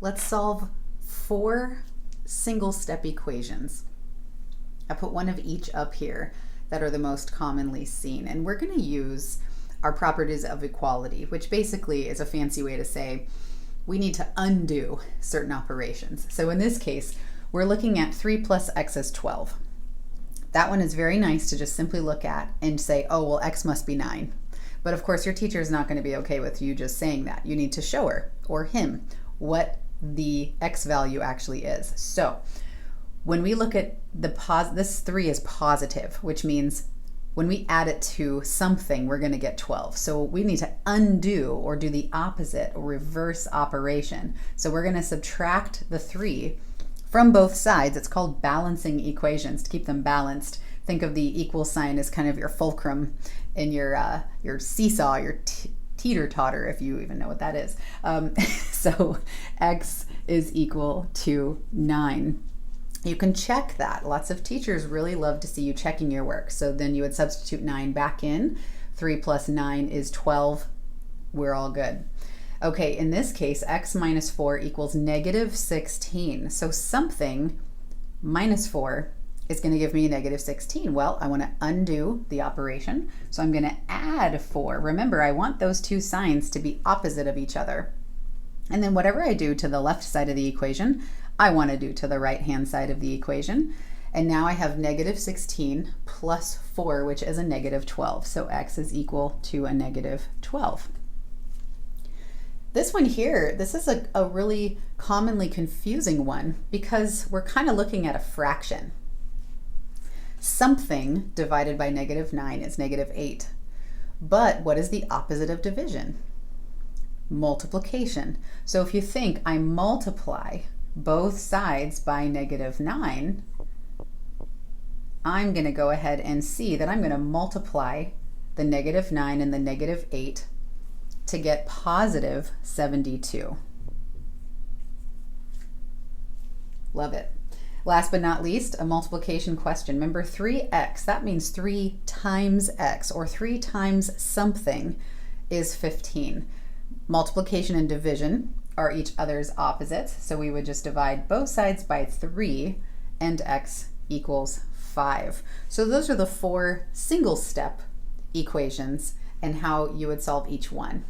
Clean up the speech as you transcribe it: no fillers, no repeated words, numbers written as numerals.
Let's solve 4 single-step equations. I put one of each up here that are the most commonly seen, and we're going to use our properties of equality, which basically is a fancy way to say we need to undo certain operations. So in this case, we're looking at 3 plus x is 12. That one is very nice to just simply look at and say, oh, well, x must be 9. But of course, your teacher is not going to be okay with you just saying that. You need to show her or him what the x value actually is. So when we look at this 3 is positive, which means when we add it to something, we're going to get 12. So we need to undo or do the opposite or reverse operation. So we're going to subtract the 3 from both sides. It's called balancing equations to keep them balanced. Think of the equal sign as kind of your fulcrum in your seesaw, your teeter-totter, if you even know what that is. So x is equal to 9. You can check that. Lots of teachers really love to see you checking your work. So then you would substitute 9 back in. 3 plus 9 is 12. We're all good. Okay, in this case, x minus 4 equals negative 16. So something minus 4 is going to give me negative 16. Well, I want to undo the operation. So I'm going to add 4. Remember, I want those two signs to be opposite of each other. And then whatever I do to the left side of the equation, I want to do to the right-hand side of the equation. And now I have negative 16 plus 4, which is a negative 12. So x is equal to a negative 12. This one here, this is a really commonly confusing one because we're kind of looking at a fraction. Something divided by negative 9 is negative 8. But what is the opposite of division? Multiplication. So if you think I multiply both sides by negative 9, I'm going to go ahead and see that I'm going to multiply the negative 9 and the negative 8 to get positive 72. Love it. Last but not least, a multiplication question. Remember 3x, that means 3 times x, or 3 times something is 15. Multiplication and division are each other's opposites, so we would just divide both sides by 3 and x equals 5. So those are the 4 single-step equations and how you would solve each one.